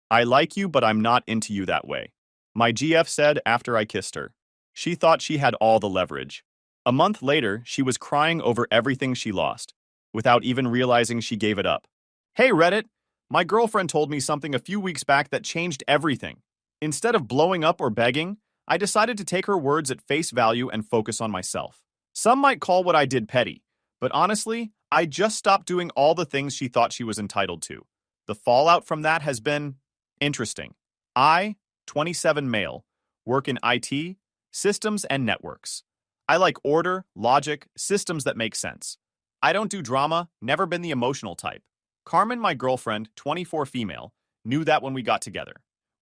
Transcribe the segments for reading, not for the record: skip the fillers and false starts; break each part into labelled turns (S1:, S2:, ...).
S1: I like you, but I'm not into you that way. My GF said after I kissed her. She thought she had all the leverage. A month later, she was crying over everything she lost, without even realizing she gave it up. Hey Reddit, my girlfriend told me something a few weeks back that changed everything. Instead of blowing up or begging, I decided to take her words at face value and focus on myself. Some might call what I did petty, but honestly, I just stopped doing all the things she thought she was entitled to. The fallout from that has been interesting. I, 27 male, work in IT, systems, and networks. I like order, logic, systems that make sense. I don't do drama, never been the emotional type. Carmen, my girlfriend, 24 female, knew that when we got together.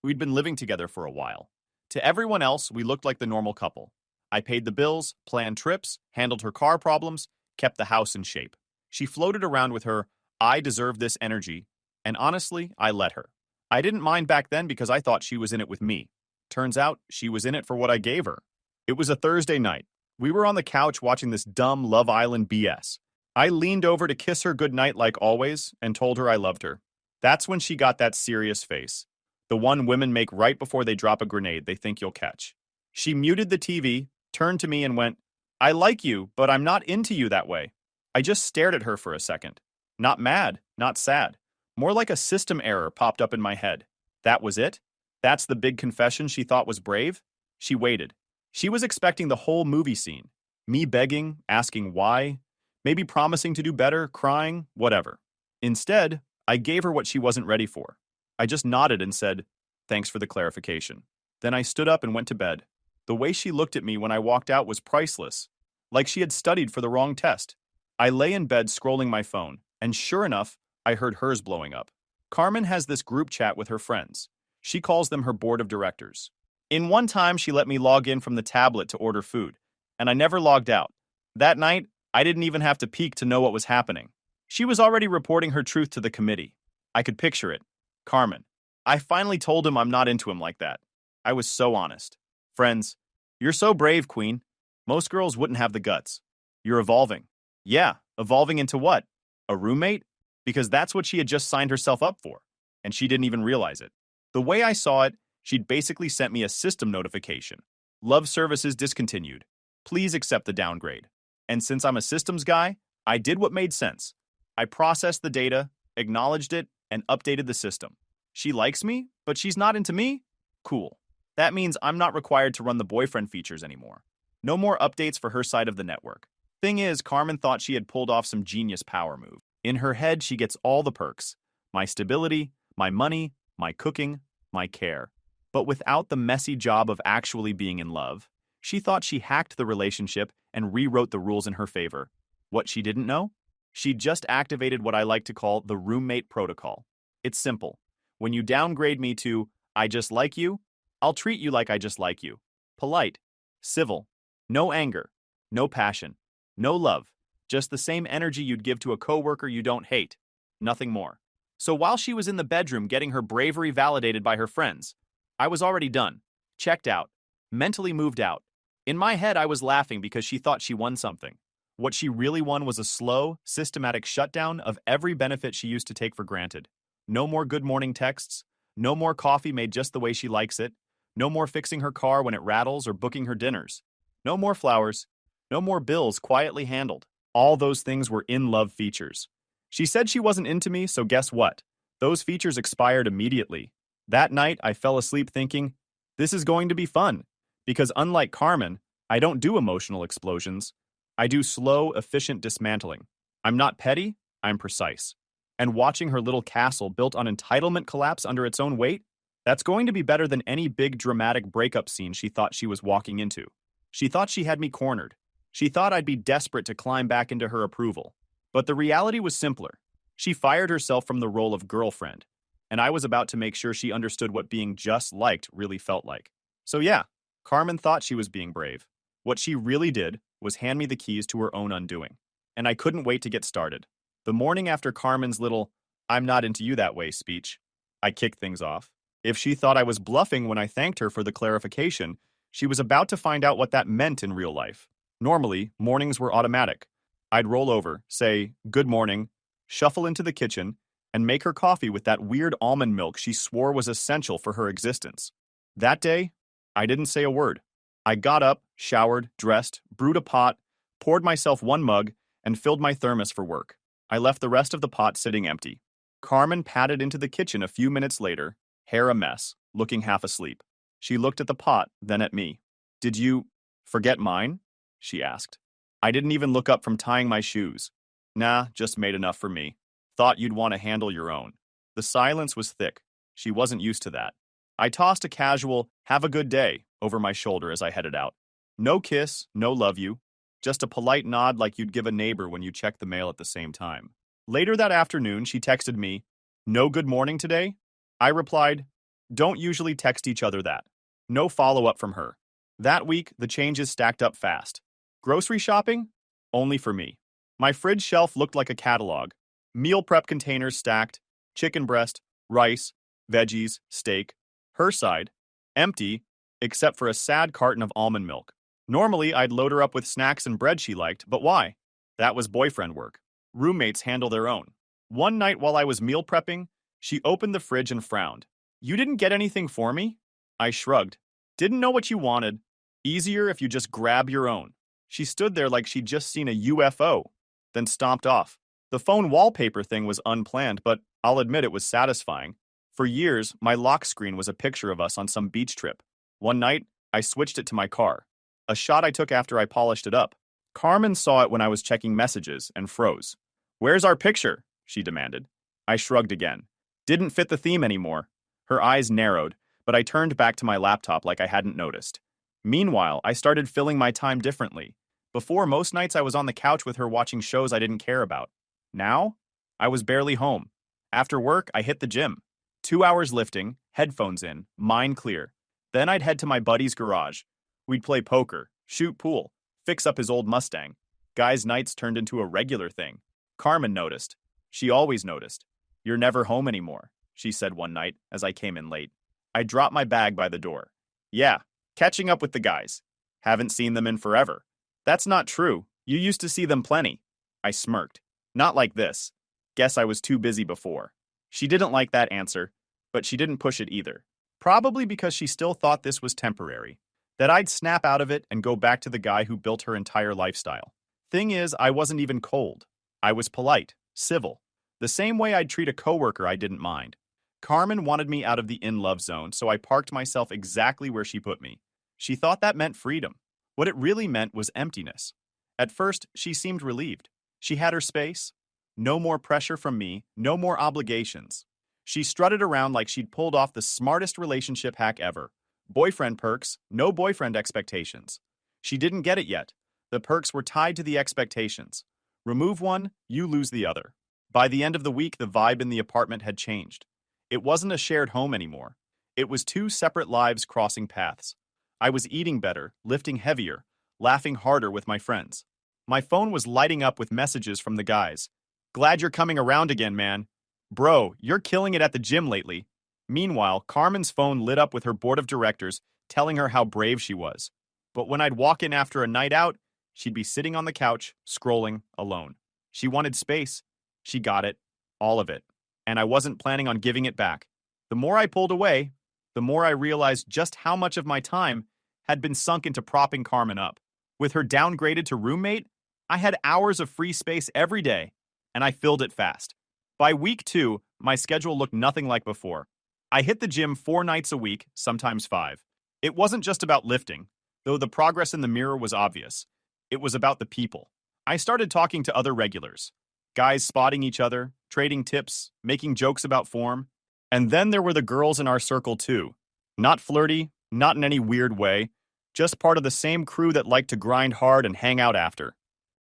S1: We'd been living together for a while. To everyone else, we looked like the normal couple. I paid the bills, planned trips, handled her car problems, kept the house in shape. She floated around with her, I deserve this energy, and honestly, I let her. I didn't mind back then because I thought she was in it with me. Turns out, she was in it for what I gave her. It was a Thursday night. We were on the couch watching this dumb Love Island BS. I leaned over to kiss her goodnight like always and told her I loved her. That's when she got that serious face. The one women make right before they drop a grenade they think you'll catch. She muted the TV, turned to me and went, I like you, but I'm not into you that way. I just stared at her for a second. Not mad, not sad. More like a system error popped up in my head. That was it? That's the big confession she thought was brave? She waited. She was expecting the whole movie scene. Me begging, asking why, maybe promising to do better, crying, whatever. Instead, I gave her what she wasn't ready for. I just nodded and said, thanks for the clarification. Then I stood up and went to bed. The way she looked at me when I walked out was priceless, like she had studied for the wrong test. I lay in bed scrolling my phone, and sure enough, I heard hers blowing up. Carmen has this group chat with her friends. She calls them her board of directors. In one time, she let me log in from the tablet to order food, and I never logged out. That night, I didn't even have to peek to know what was happening. She was already reporting her truth to the committee. I could picture it. Carmen. I finally told him I'm not into him like that. I was so honest. Friends, you're so brave, Queen. Most girls wouldn't have the guts. You're evolving. Yeah, evolving into what? A roommate? Because that's what she had just signed herself up for, and she didn't even realize it. The way I saw it, she'd basically sent me a system notification. Love services discontinued. Please accept the downgrade. And since I'm a systems guy, I did what made sense. I processed the data, acknowledged it, and updated the system. She likes me, but she's not into me? Cool. That means I'm not required to run the boyfriend features anymore. No more updates for her side of the network. Thing is, Carmen thought she had pulled off some genius power move. In her head, she gets all the perks. My stability, my money, my cooking, my care. But without the messy job of actually being in love, she thought she hacked the relationship and rewrote the rules in her favor. What she didn't know? She just activated what I like to call the roommate protocol. It's simple. When you downgrade me to, I just like you, I'll treat you like I just like you. Polite, civil, no anger, no passion, no love, just the same energy you'd give to a coworker you don't hate. Nothing more. So while she was in the bedroom getting her bravery validated by her friends, I was already done, checked out, mentally moved out. In my head, I was laughing because she thought she won something. What she really won was a slow, systematic shutdown of every benefit she used to take for granted. No more good morning texts, no more coffee made just the way she likes it, no more fixing her car when it rattles or booking her dinners, no more flowers, no more bills quietly handled. All those things were in-love features. She said she wasn't into me, so guess what? Those features expired immediately. That night, I fell asleep thinking, this is going to be fun. Because unlike Carmen, I don't do emotional explosions. I do slow, efficient dismantling. I'm not petty, I'm precise. And watching her little castle built on entitlement collapse under its own weight, that's going to be better than any big dramatic breakup scene she thought she was walking into. She thought she had me cornered. She thought I'd be desperate to climb back into her approval. But the reality was simpler. She fired herself from the role of girlfriend, and I was about to make sure she understood what being just liked really felt like. So yeah, Carmen thought she was being brave. What she really did was hand me the keys to her own undoing. And I couldn't wait to get started. The morning after Carmen's little, I'm not into you that way speech, I kicked things off. If she thought I was bluffing when I thanked her for the clarification, she was about to find out what that meant in real life. Normally, mornings were automatic. I'd roll over, say, good morning, shuffle into the kitchen, and make her coffee with that weird almond milk she swore was essential for her existence. That day, I didn't say a word. I got up, showered, dressed, brewed a pot, poured myself one mug, and filled my thermos for work. I left the rest of the pot sitting empty. Carmen padded into the kitchen a few minutes later, hair a mess, looking half asleep. She looked at the pot, then at me. "Did you forget mine?" she asked. I didn't even look up from tying my shoes. "Nah, just made enough for me. Thought you'd want to handle your own." The silence was thick. She wasn't used to that. I tossed a casual, "have a good day," over my shoulder as I headed out. No kiss, no love you. Just a polite nod like you'd give a neighbor when you check the mail at the same time. Later that afternoon, she texted me, "No good morning today?" I replied, "Don't usually text each other that." No follow-up from her. That week, the changes stacked up fast. Grocery shopping? Only for me. My fridge shelf looked like a catalog. Meal prep containers stacked, chicken breast, rice, veggies, steak. Her side, empty, except for a sad carton of almond milk. Normally, I'd load her up with snacks and bread she liked, but why? That was boyfriend work. Roommates handle their own. One night while I was meal prepping, she opened the fridge and frowned. "You didn't get anything for me?" I shrugged. "Didn't know what you wanted. Easier if you just grab your own." She stood there like she'd just seen a UFO, then stomped off. The phone wallpaper thing was unplanned, but I'll admit it was satisfying. For years, my lock screen was a picture of us on some beach trip. One night, I switched it to my car. A shot I took after I polished it up. Carmen saw it when I was checking messages and froze. "Where's our picture?" she demanded. I shrugged again. Didn't fit the theme anymore. Her eyes narrowed, but I turned back to my laptop like I hadn't noticed. Meanwhile, I started filling my time differently. Before, most nights I was on the couch with her watching shows I didn't care about. Now, I was barely home. After work, I hit the gym. 2 hours lifting, headphones in, mind clear. Then I'd head to my buddy's garage. We'd play poker, shoot pool, fix up his old Mustang. Guys' nights turned into a regular thing. Carmen noticed. She always noticed. "You're never home anymore," she said one night as I came in late. I dropped my bag by the door. "Yeah, catching up with the guys. Haven't seen them in forever." "That's not true. You used to see them plenty." I smirked. "Not like this. Guess I was too busy before." She didn't like that answer, but she didn't push it either. Probably because she still thought this was temporary, that I'd snap out of it and go back to the guy who built her entire lifestyle. Thing is, I wasn't even cold. I was polite, civil, the same way I'd treat a coworker I didn't mind. Carmen wanted me out of the in-love zone, so I parked myself exactly where she put me. She thought that meant freedom. What it really meant was emptiness. At first, she seemed relieved. She had her space. No more pressure from me, no more obligations. She strutted around like she'd pulled off the smartest relationship hack ever. Boyfriend perks, no boyfriend expectations. She didn't get it yet. The perks were tied to the expectations. Remove one, you lose the other. By the end of the week, the vibe in the apartment had changed. It wasn't a shared home anymore. It was two separate lives crossing paths. I was eating better, lifting heavier, laughing harder with my friends. My phone was lighting up with messages from the guys. "Glad you're coming around again, man. Bro, you're killing it at the gym lately." Meanwhile, Carmen's phone lit up with her board of directors telling her how brave she was. But when I'd walk in after a night out, she'd be sitting on the couch, scrolling, alone. She wanted space. She got it. All of it. And I wasn't planning on giving it back. The more I pulled away, the more I realized just how much of my time had been sunk into propping Carmen up. With her downgraded to roommate, I had hours of free space every day, and I filled it fast. By week 2, my schedule looked nothing like before. I hit the gym 4 nights a week, sometimes 5. It wasn't just about lifting, though the progress in the mirror was obvious. It was about the people. I started talking to other regulars. Guys spotting each other, trading tips, making jokes about form. And then there were the girls in our circle too. Not flirty, not in any weird way, just part of the same crew that liked to grind hard and hang out after.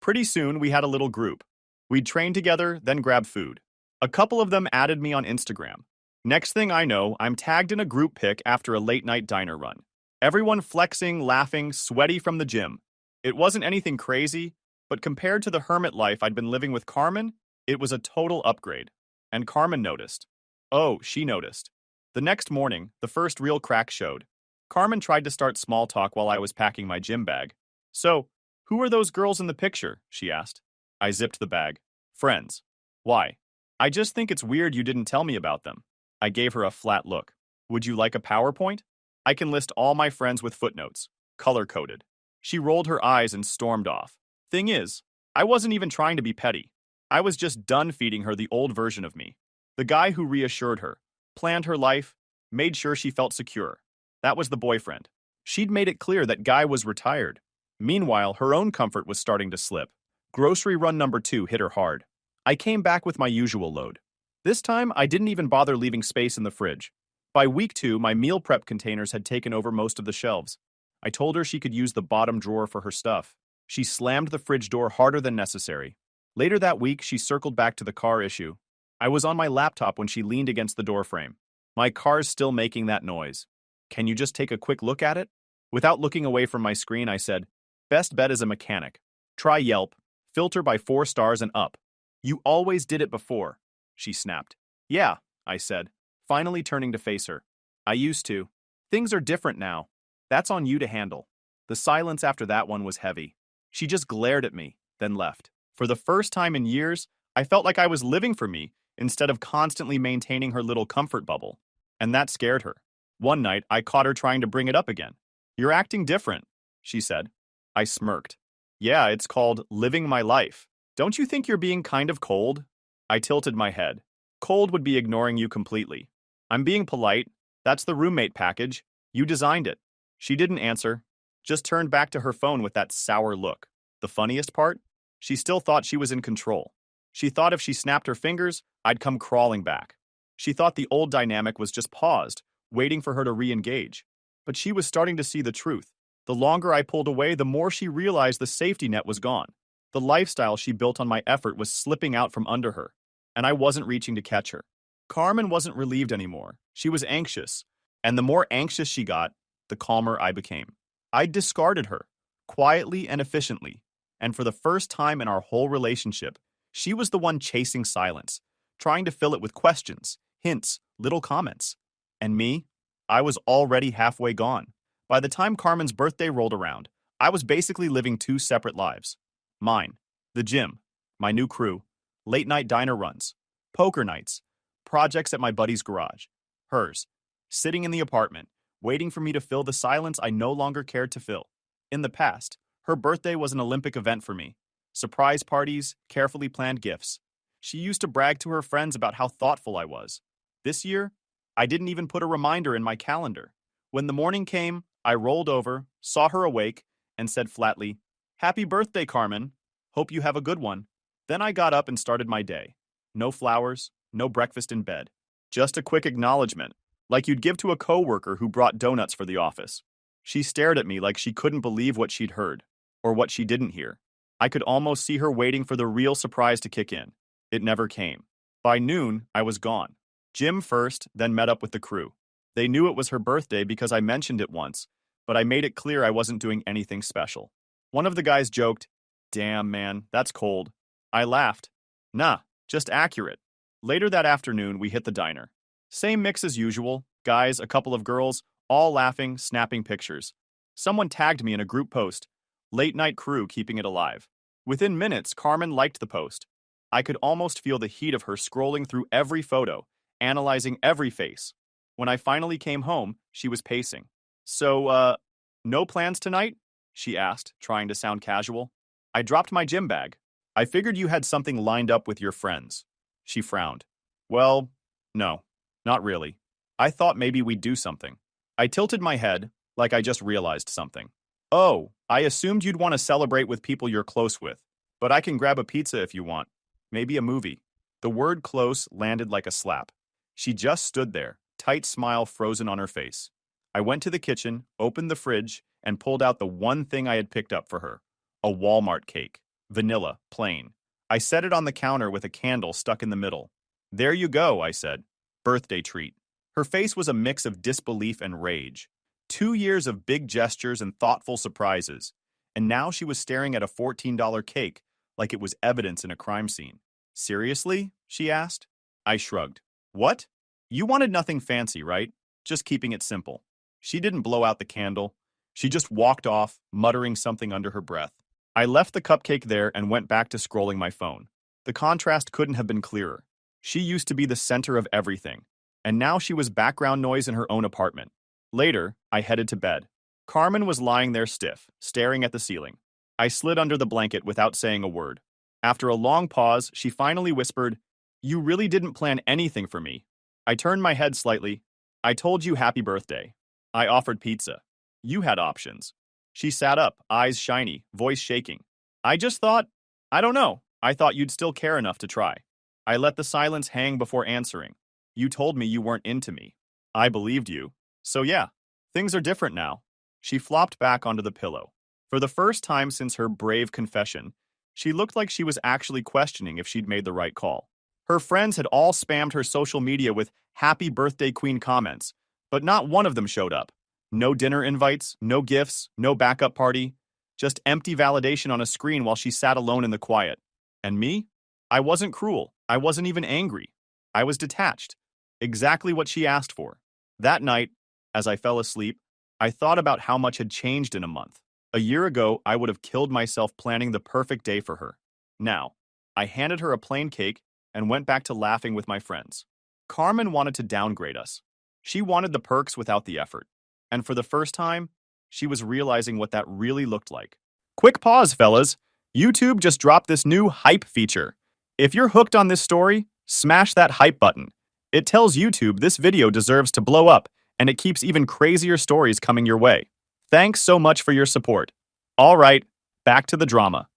S1: Pretty soon, we had a little group. We'd train together, then grab food. A couple of them added me on Instagram. Next thing I know, I'm tagged in a group pic after a late-night diner run. Everyone flexing, laughing, sweaty from the gym. It wasn't anything crazy, but compared to the hermit life I'd been living with Carmen, it was a total upgrade. And Carmen noticed. Oh, she noticed. The next morning, the first real crack showed. Carmen tried to start small talk while I was packing my gym bag. "So, who are those girls in the picture?" she asked. I zipped the bag. "Friends." "Why?" I just think it's weird you didn't tell me about them. I gave her a flat look. Would you like a PowerPoint? I can list all my friends with footnotes, color-coded. She rolled her eyes and stormed off. Thing is, I wasn't even trying to be petty. I was just done feeding her the old version of me. The guy who reassured her, planned her life, made sure she felt secure. That was the boyfriend. She'd made it clear that Guy was retired. Meanwhile, her own comfort was starting to slip. Grocery run number 2 hit her hard. I came back with my usual load. This time, I didn't even bother leaving space in the fridge. By week 2, my meal prep containers had taken over most of the shelves. I told her she could use the bottom drawer for her stuff. She slammed the fridge door harder than necessary. Later that week, she circled back to the car issue. I was on my laptop when she leaned against the doorframe. My car's still making that noise. Can you just take a quick look at it? Without looking away from my screen, I said, best bet is a mechanic. Try Yelp, filter by 4 stars and up. You always did it before, she snapped. Yeah, I said, finally turning to face her. I used to. Things are different now. That's on you to handle. The silence after that one was heavy. She just glared at me, then left. For the first time in years, I felt like I was living for me instead of constantly maintaining her little comfort bubble. And that scared her. One night, I caught her trying to bring it up again. You're acting different, she said. I smirked. Yeah, it's called living my life. Don't you think you're being kind of cold? I tilted my head. Cold would be ignoring you completely. I'm being polite. That's the roommate package. You designed it. She didn't answer, just turned back to her phone with that sour look. The funniest part? She still thought she was in control. She thought if she snapped her fingers, I'd come crawling back. She thought the old dynamic was just paused, waiting for her to re-engage. But she was starting to see the truth. The longer I pulled away, the more she realized the safety net was gone. The lifestyle she built on my effort was slipping out from under her, and I wasn't reaching to catch her. Carmen wasn't relieved anymore. She was anxious, and the more anxious she got, the calmer I became. I discarded her, quietly and efficiently, and for the first time in our whole relationship, she was the one chasing silence, trying to fill it with questions, hints, little comments. And me? I was already halfway gone. By the time Carmen's birthday rolled around, I was basically living 2 separate lives. Mine, the gym, my new crew, late-night diner runs, poker nights, projects at my buddy's garage. Hers, sitting in the apartment, waiting for me to fill the silence I no longer cared to fill. In the past, her birthday was an Olympic event for me. Surprise parties, carefully planned gifts. She used to brag to her friends about how thoughtful I was. This year, I didn't even put a reminder in my calendar. When the morning came, I rolled over, saw her awake, and said flatly, "Happy birthday, Carmen. Hope you have a good one." Then I got up and started my day. No flowers, no breakfast in bed. Just a quick acknowledgement, like you'd give to a coworker who brought donuts for the office. She stared at me like she couldn't believe what she'd heard, or what she didn't hear. I could almost see her waiting for the real surprise to kick in. It never came. By noon, I was gone. Gym first, then met up with the crew. They knew it was her birthday because I mentioned it once, but I made it clear I wasn't doing anything special. One of the guys joked, "Damn, man, that's cold." I laughed. Nah, just accurate. Later that afternoon, we hit the diner. Same mix as usual, guys, a couple of girls, all laughing, snapping pictures. Someone tagged me in a group post, "Late night crew keeping it alive." Within minutes, Carmen liked the post. I could almost feel the heat of her scrolling through every photo, analyzing every face. When I finally came home, she was pacing. So, no plans tonight? She asked, trying to sound casual. I dropped my gym bag. I figured you had something lined up with your friends. She frowned. Well, no, not really. I thought maybe we'd do something. I tilted my head, like I just realized something. Oh, I assumed you'd want to celebrate with people you're close with, but I can grab a pizza if you want. Maybe a movie. The word close landed like a slap. She just stood there, tight smile frozen on her face. I went to the kitchen, opened the fridge, and pulled out the one thing I had picked up for her. A Walmart cake. Vanilla, plain. I set it on the counter with a candle stuck in the middle. There you go, I said. Birthday treat. Her face was a mix of disbelief and rage. 2 years of big gestures and thoughtful surprises. And now she was staring at a $14 cake like it was evidence in a crime scene. Seriously? She asked. I shrugged. What? You wanted nothing fancy, right? Just keeping it simple. She didn't blow out the candle. She just walked off, muttering something under her breath. I left the cupcake there and went back to scrolling my phone. The contrast couldn't have been clearer. She used to be the center of everything, and now she was background noise in her own apartment. Later, I headed to bed. Carmen was lying there stiff, staring at the ceiling. I slid under the blanket without saying a word. After a long pause, she finally whispered, "You really didn't plan anything for me." I turned my head slightly. "I told you happy birthday. I offered pizza. You had options." She sat up, eyes shiny, voice shaking. "I just thought, I don't know, I thought you'd still care enough to try." I let the silence hang before answering. "You told me you weren't into me. I believed you. So yeah, things are different now." She flopped back onto the pillow. For the first time since her brave confession, she looked like she was actually questioning if she'd made the right call. Her friends had all spammed her social media with "Happy Birthday Queen" comments, but not one of them showed up. No dinner invites, no gifts, no backup party, just empty validation on a screen while she sat alone in the quiet. And me? I wasn't cruel. I wasn't even angry. I was detached. Exactly what she asked for. That night, as I fell asleep, I thought about how much had changed in a month. A year ago, I would have killed myself planning the perfect day for her. Now, I handed her a plain cake and went back to laughing with my friends. Carmen wanted to downgrade us. She wanted the perks without the effort. And for the first time, she was realizing what that really looked like. Quick pause, fellas. YouTube just dropped this new hype feature. If you're hooked on this story, smash that hype button. It tells YouTube this video deserves to blow up, and it keeps even crazier stories coming your way. Thanks so much for your support. All right, back to the drama.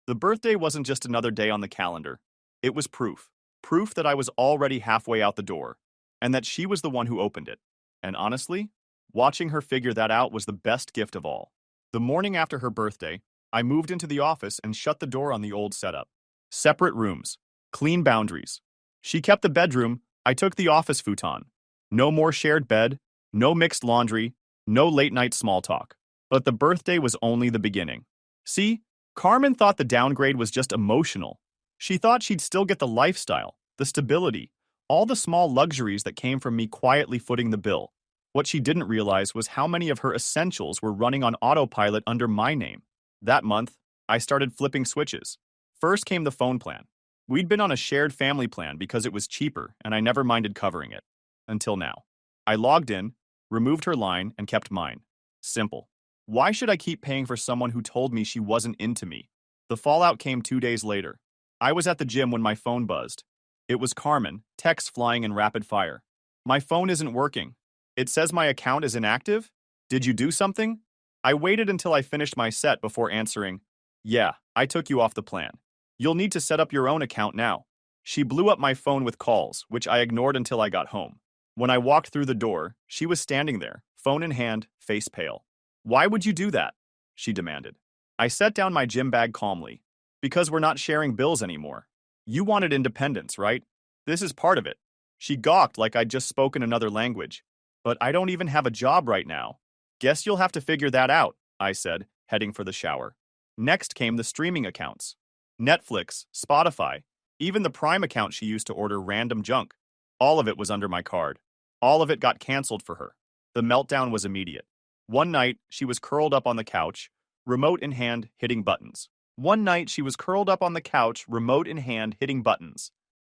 S1: The birthday wasn't just another day on the calendar. It was proof. Proof that I was already halfway out the door, and that she was the one who opened it. And honestly, watching her figure that out was the best gift of all. The morning after her birthday, I moved into the office and shut the door on the old setup. Separate rooms, clean boundaries. She kept the bedroom, I took the office futon. No more shared bed, no mixed laundry, no late-night small talk. But the birthday was only the beginning. See, Carmen thought the downgrade was just emotional. She thought she'd still get the lifestyle, the stability, all the small luxuries that came from me quietly footing the bill. What she didn't realize was how many of her essentials were running on autopilot under my name. That month, I started flipping switches. First came the phone plan. We'd been on a shared family plan because it was cheaper and I never minded covering it. Until now. I logged in, removed her line, and kept mine. Simple. Why should I keep paying for someone who told me she wasn't into me? The fallout came 2 days later. I was at the gym when my phone buzzed. It was Carmen, texts flying in rapid fire. "My phone isn't working. It says my account is inactive? Did you do something?" I waited until I finished my set before answering, "Yeah, I took you off the plan. You'll need to set up your own account now." She blew up my phone with calls, which I ignored until I got home. When I walked through the door, she was standing there, phone in hand, face pale. "Why would you do that?" she demanded. I set down my gym bag calmly. "Because we're not sharing bills anymore. You wanted independence, right? This is part of it." She gawked like I'd just spoken another language. "But I don't even have a job right now." "Guess you'll have to figure that out," I said, heading for the shower. Next came the streaming accounts. Netflix, Spotify, even the Prime account she used to order random junk. All of it was under my card. All of it got canceled for her. The meltdown was immediate. One night, she was curled up on the couch, remote in hand, hitting buttons.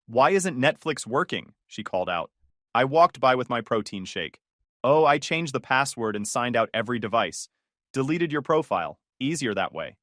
S1: "Why isn't Netflix working?" she called out. I walked by with my protein shake. "Oh, I changed the password and signed out every device. Deleted your profile. Easier that way."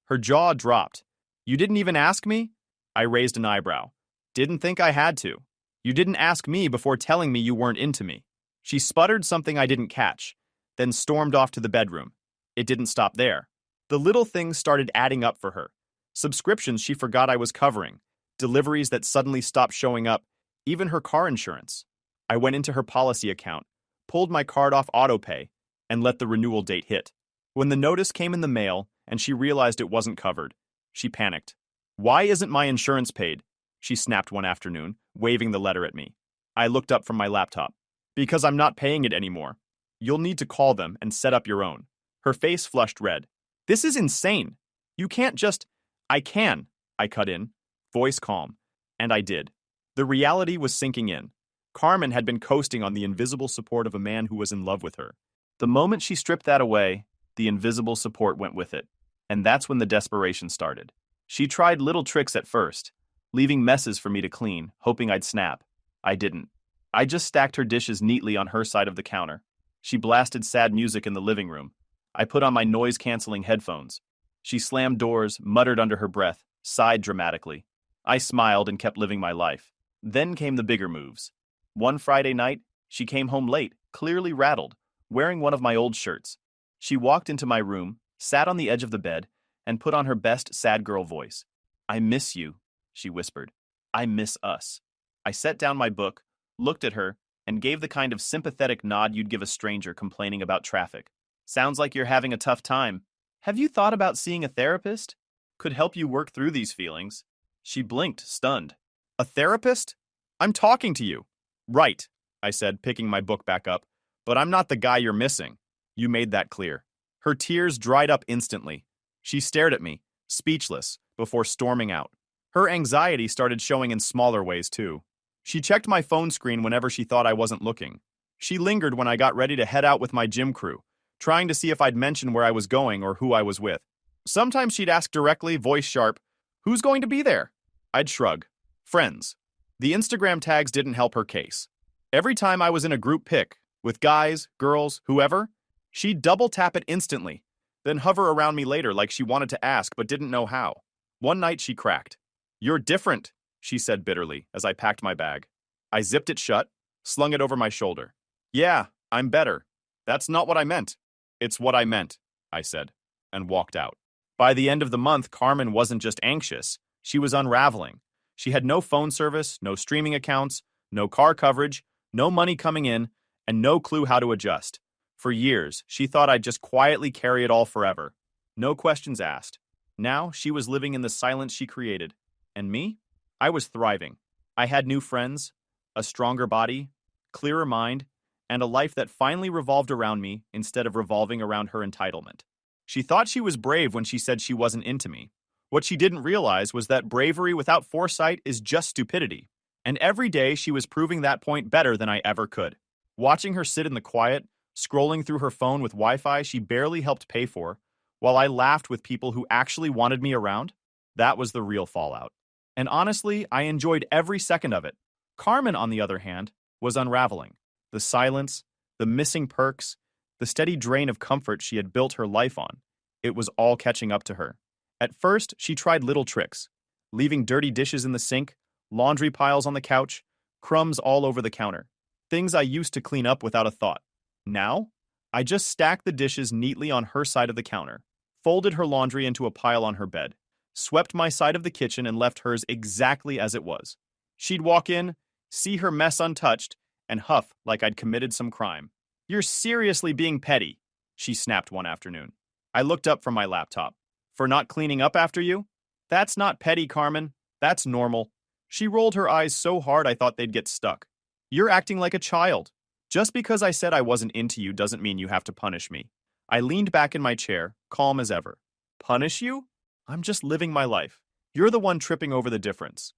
S1: Her jaw dropped. "You didn't even ask me?" I raised an eyebrow. "Didn't think I had to. You didn't ask me before telling me you weren't into me." She sputtered something I didn't catch, then stormed off to the bedroom. It didn't stop there. The little things started adding up for her. Subscriptions she forgot I was covering, deliveries that suddenly stopped showing up, even her car insurance. I went into her policy account, pulled my card off autopay, and let the renewal date hit. When the notice came in the mail and she realized it wasn't covered, she panicked. "Why isn't my insurance paid?" she snapped one afternoon, waving the letter at me. I looked up from my laptop. "Because I'm not paying it anymore. You'll need to call them and set up your own." Her face flushed red. "This is insane. You can't just—" "I can," I cut in, voice calm. And I did. The reality was sinking in. Carmen had been coasting on the invisible support of a man who was in love with her. The moment she stripped that away, the invisible support went with it. And that's when the desperation started. She tried little tricks at first. leaving messes for me to clean, hoping I'd snap. I didn't. I just stacked her dishes neatly on her side of the counter. She blasted sad music in the living room. I put on my noise-canceling headphones. She slammed doors, muttered under her breath, sighed dramatically. I smiled and kept living my life. Then came the bigger moves. One Friday night, she came home late, clearly rattled, wearing one of my old shirts. She walked into my room, sat on the edge of the bed, and put on her best sad girl voice. "I miss you," she whispered. "I miss us." I set down my book, looked at her, and gave the kind of sympathetic nod you'd give a stranger complaining about traffic. "Sounds like you're having a tough time. Have you thought about seeing a therapist? Could help you work through these feelings." She blinked, stunned. "A therapist? I'm talking to you." "Right," I said, picking my book back up. "But I'm not the guy you're missing." "You made that clear." Her tears dried up instantly. She stared at me, speechless, before storming out. Her anxiety started showing in smaller ways, too. She checked my phone screen whenever she thought I wasn't looking. She lingered when I got ready to head out with my gym crew, trying to see if I'd mention where I was going or who I was with. Sometimes she'd ask directly, voice sharp, "Who's going to be there?" I'd shrug. "Friends." The Instagram tags didn't help her case. Every time I was in a group pic, with guys, girls, whoever, she'd double tap it instantly, then hover around me later like she wanted to ask but didn't know how. One night she cracked. "You're different," she said bitterly as I packed my bag. I zipped it shut, slung it over my shoulder. "Yeah, I'm better. That's not what I meant." "It's what I meant," I said, and walked out. By the end of the month, Carmen wasn't just anxious, she was unraveling. She had no phone service, no streaming accounts, no car coverage, no money coming in, and no clue how to adjust. For years, she thought I'd just quietly carry it all forever. No questions asked. Now, she was living in the silence she created. And me? I was thriving. I had new friends, a stronger body, clearer mind, and a life that finally revolved around me instead of revolving around her entitlement. She thought she was brave when she said she wasn't into me. What she didn't realize was that bravery without foresight is just stupidity. And every day she was proving that point better than I ever could. Watching her sit in the quiet, scrolling through her phone with Wi-Fi she barely helped pay for, while I laughed with people who actually wanted me around, that was the real fallout. And honestly, I enjoyed every second of it. Carmen, on the other hand, was unraveling. The silence, the missing perks, the steady drain of comfort she had built her life on. It was all catching up to her. At first, she tried little tricks, leaving dirty dishes in the sink, laundry piles on the couch, crumbs all over the counter. Things I used to clean up without a thought. Now, I just stacked the dishes neatly on her side of the counter, folded her laundry into a pile on her bed, swept my side of the kitchen and left hers exactly as it was. She'd walk in, see her mess untouched, and huff like I'd committed some crime. "You're seriously being petty," she snapped one afternoon. I looked up from my laptop. "For not cleaning up after you? That's not petty, Carmen. That's normal." She rolled her eyes so hard I thought they'd get stuck. "You're acting like a child. Just because I said I wasn't into you doesn't mean you have to punish me." I leaned back in my chair, calm as ever. "Punish you? I'm just living my life. You're the one tripping over the difference."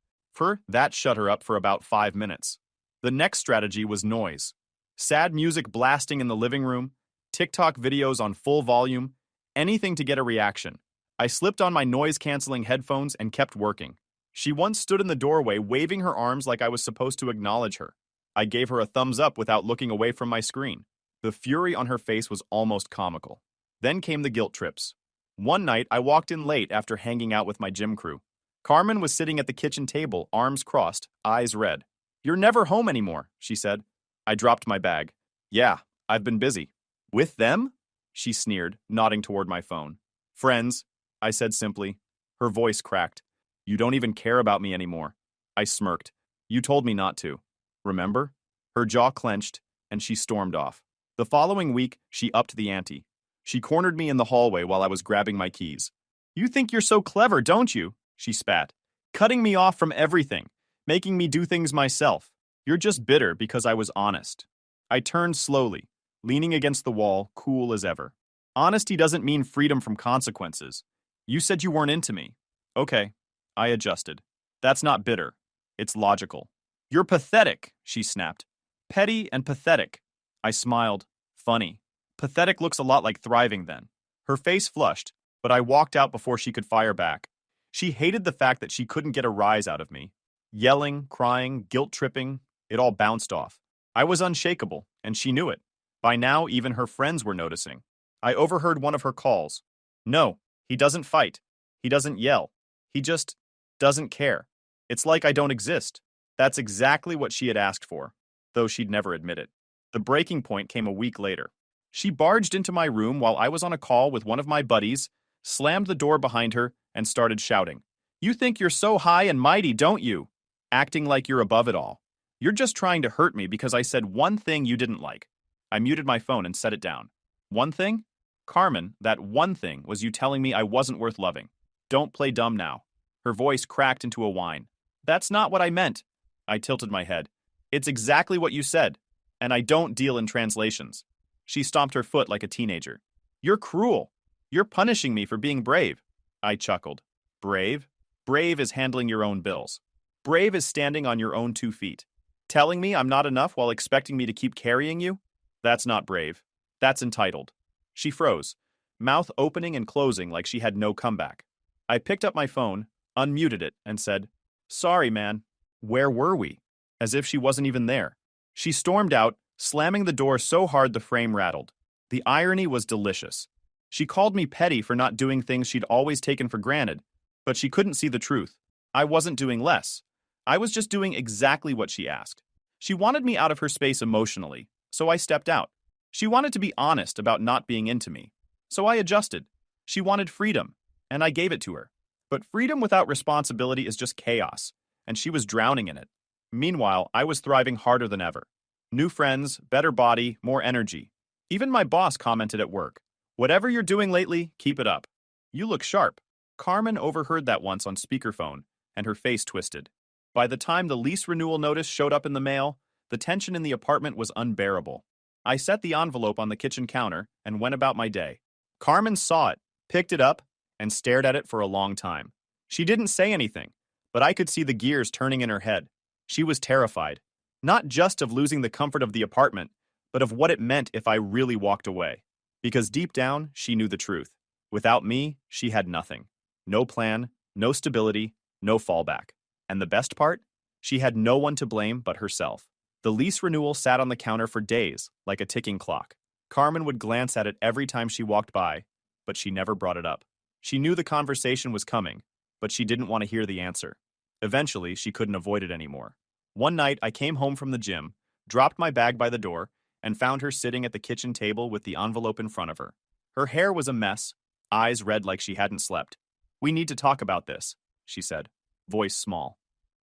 S1: That shut her up for about 5 minutes. The next strategy was noise. Sad music blasting in the living room, TikTok videos on full volume, anything to get a reaction. I slipped on my noise-canceling headphones and kept working. She once stood in the doorway waving her arms like I was supposed to acknowledge her. I gave her a thumbs up without looking away from my screen. The fury on her face was almost comical. Then came the guilt trips. One night, I walked in late after hanging out with my gym crew. Carmen was sitting at the kitchen table, arms crossed, eyes red. "You're never home anymore," she said. I dropped my bag. "Yeah, I've been busy." "With them?" she sneered, nodding toward my phone. "Friends," I said simply. Her voice cracked. "You don't even care about me anymore." I smirked. "You told me not to. Remember?" Her jaw clenched, and she stormed off. The following week, she upped the ante. She cornered me in the hallway while I was grabbing my keys. "You think you're so clever, don't you?" she spat. "Cutting me off from everything, making me do things myself. You're just bitter because I was honest." I turned slowly, leaning against the wall, cool as ever. "Honesty doesn't mean freedom from consequences. You said you weren't into me." "Okay." I adjusted. "That's not bitter. It's logical." "You're pathetic," she snapped. "Petty and pathetic." I smiled. Funny. Pathetic looks a lot like thriving then. Her face flushed, but I walked out before she could fire back. She hated the fact that she couldn't get a rise out of me. Yelling, crying, guilt-tripping, it all bounced off. I was unshakable, and she knew it. By now, even her friends were noticing. I overheard one of her calls. No, he doesn't fight. He doesn't yell. He just doesn't care. It's like I don't exist. That's exactly what she had asked for, though she'd never admit it. The breaking point came a week later. She barged into my room while I was on a call with one of my buddies, slammed the door behind her, and started shouting. "You think you're so high and mighty, don't you? Acting like you're above it all. You're just trying to hurt me because I said one thing you didn't like." I muted my phone and set it down. One thing? Carmen, that one thing was you telling me I wasn't worth loving. Don't play dumb now. Her voice cracked into a whine. That's not what I meant. I tilted my head. It's exactly what you said, and I don't deal in translations. She stomped her foot like a teenager. You're cruel. You're punishing me for being brave. I chuckled. Brave? Brave is handling your own bills. Brave is standing on your own 2 feet. Telling me I'm not enough while expecting me to keep carrying you? That's not brave. That's entitled. She froze, mouth opening and closing like she had no comeback. I picked up my phone, unmuted it, and said, Sorry, man. Where were we? As if she wasn't even there. She stormed out, slamming the door so hard the frame rattled. The irony was delicious. She called me petty for not doing things she'd always taken for granted, but she couldn't see the truth. I wasn't doing less. I was just doing exactly what she asked. She wanted me out of her space emotionally, so I stepped out. She wanted to be honest about not being into me, so I adjusted. She wanted freedom, and I gave it to her. But freedom without responsibility is just chaos, and she was drowning in it. Meanwhile, I was thriving harder than ever. New friends, better body, more energy. Even my boss commented at work. Whatever you're doing lately, keep it up. You look sharp. Carmen overheard that once on speakerphone, and her face twisted. By the time the lease renewal notice showed up in the mail, the tension in the apartment was unbearable. I set the envelope on the kitchen counter and went about my day. Carmen saw it, picked it up, and stared at it for a long time. She didn't say anything, but I could see the gears turning in her head. She was terrified, not just of losing the comfort of the apartment, but of what it meant if I really walked away. Because deep down, she knew the truth. Without me, she had nothing. No plan, no stability, no fallback. And the best part? She had no one to blame but herself. The lease renewal sat on the counter for days, like a ticking clock. Carmen would glance at it every time she walked by, but she never brought it up. She knew the conversation was coming, but she didn't want to hear the answer. Eventually, she couldn't avoid it anymore. One night, I came home from the gym, dropped my bag by the door, and found her sitting at the kitchen table with the envelope in front of her. Her hair was a mess, eyes red like she hadn't slept. We need to talk about this, she said, voice small.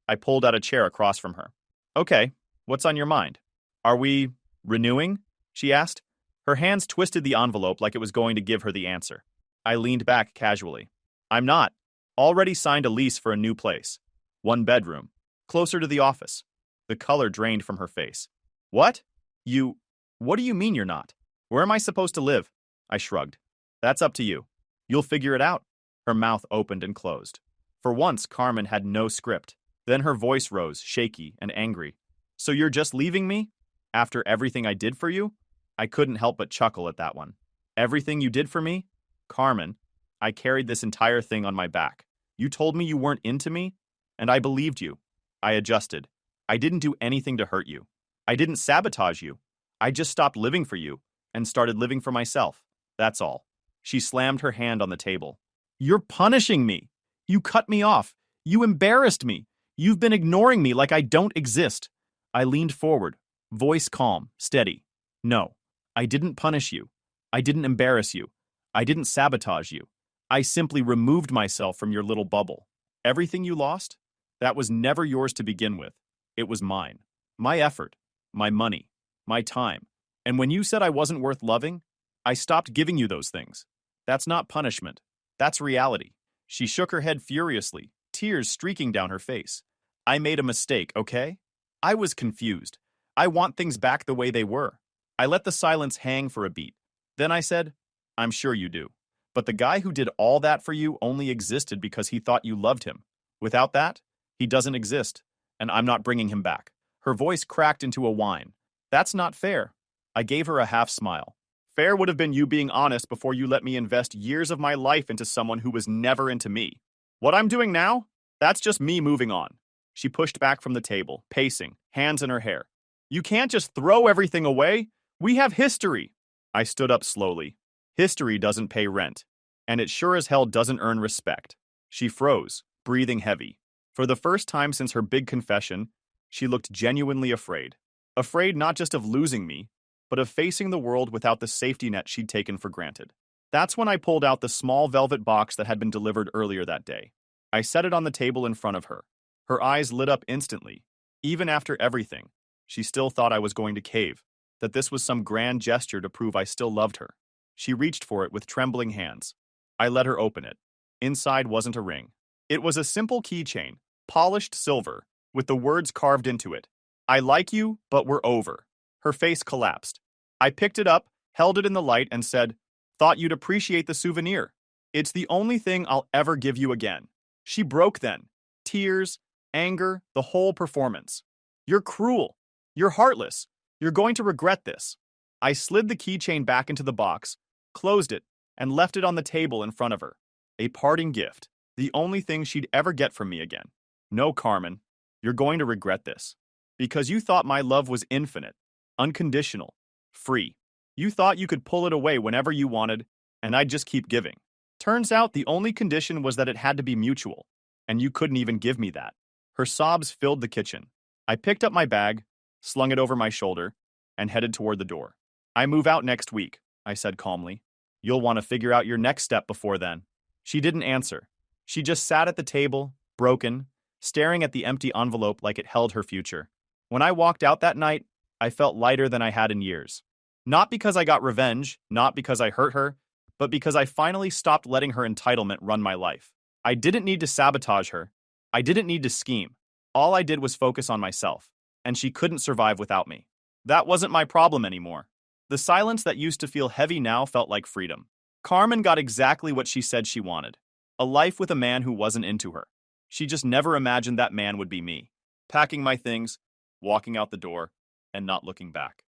S1: I pulled out a chair across from her. Okay, what's on your mind? Are we renewing? She asked. Her hands twisted the envelope like it was going to give her the answer. I leaned back casually. I'm not. Already signed a lease for a new place. 1 bedroom. Closer to the office. The color drained from her face. What? What do you mean you're not? Where am I supposed to live? I shrugged. That's up to you. You'll figure it out. Her mouth opened and closed. For once, Carmen had no script. Then her voice rose, shaky and angry. So you're just leaving me? After everything I did for you? I couldn't help but chuckle at that one. Everything you did for me? Carmen, I carried this entire thing on my back. You told me you weren't into me, and I believed you. I adjusted. I didn't do anything to hurt you. I didn't sabotage you. I just stopped living for you and started living for myself. That's all. She slammed her hand on the table. You're punishing me. You cut me off. You embarrassed me. You've been ignoring me like I don't exist. I leaned forward, voice calm, steady. No, I didn't punish you. I didn't embarrass you. I didn't sabotage you. I simply removed myself from your little bubble. Everything you lost? That was never yours to begin with. It was mine. My effort, my money, my time. And when you said I wasn't worth loving, I stopped giving you those things. That's not punishment. That's reality. She shook her head furiously, tears streaking down her face. I made a mistake, okay? I was confused. I want things back the way they were. I let the silence hang for a beat. Then I said, I'm sure you do. But the guy who did all that for you only existed because he thought you loved him. Without that, he doesn't exist, and I'm not bringing him back. Her voice cracked into a whine. That's not fair. I gave her a half smile. Fair would have been you being honest before you let me invest years of my life into someone who was never into me. What I'm doing now? That's just me moving on. She pushed back from the table, pacing, hands in her hair. You can't just throw everything away. We have history. I stood up slowly. History doesn't pay rent, and it sure as hell doesn't earn respect. She froze, breathing heavy. For the first time since her big confession, she looked genuinely afraid. Afraid not just of losing me, but of facing the world without the safety net she'd taken for granted. That's when I pulled out the small velvet box that had been delivered earlier that day. I set it on the table in front of her. Her eyes lit up instantly. Even after everything, she still thought I was going to cave, that this was some grand gesture to prove I still loved her. She reached for it with trembling hands. I let her open it. Inside wasn't a ring. It was a simple keychain, polished silver, with the words carved into it. I like you, but we're over. Her face collapsed. I picked it up, held it in the light, and said, "Thought you'd appreciate the souvenir. It's the only thing I'll ever give you again." She broke then. Tears, anger, the whole performance. "You're cruel. You're heartless. You're going to regret this." I slid the keychain back into the box, closed it, and left it on the table in front of her. A parting gift, the only thing she'd ever get from me again. No, Carmen, you're going to regret this. Because you thought my love was infinite, unconditional, free. You thought you could pull it away whenever you wanted, and I'd just keep giving. Turns out the only condition was that it had to be mutual, and you couldn't even give me that. Her sobs filled the kitchen. I picked up my bag, slung it over my shoulder, and headed toward the door. I move out next week, I said calmly. You'll want to figure out your next step before then. She didn't answer. She just sat at the table, broken, staring at the empty envelope like it held her future. When I walked out that night, I felt lighter than I had in years. Not because I got revenge, not because I hurt her, but because I finally stopped letting her entitlement run my life. I didn't need to sabotage her. I didn't need to scheme. All I did was focus on myself, and she couldn't survive without me. That wasn't my problem anymore. The silence that used to feel heavy now felt like freedom. Carmen got exactly what she said she wanted. A life with a man who wasn't into her. She just never imagined that man would be me. Packing my things, walking out the door, and not looking back.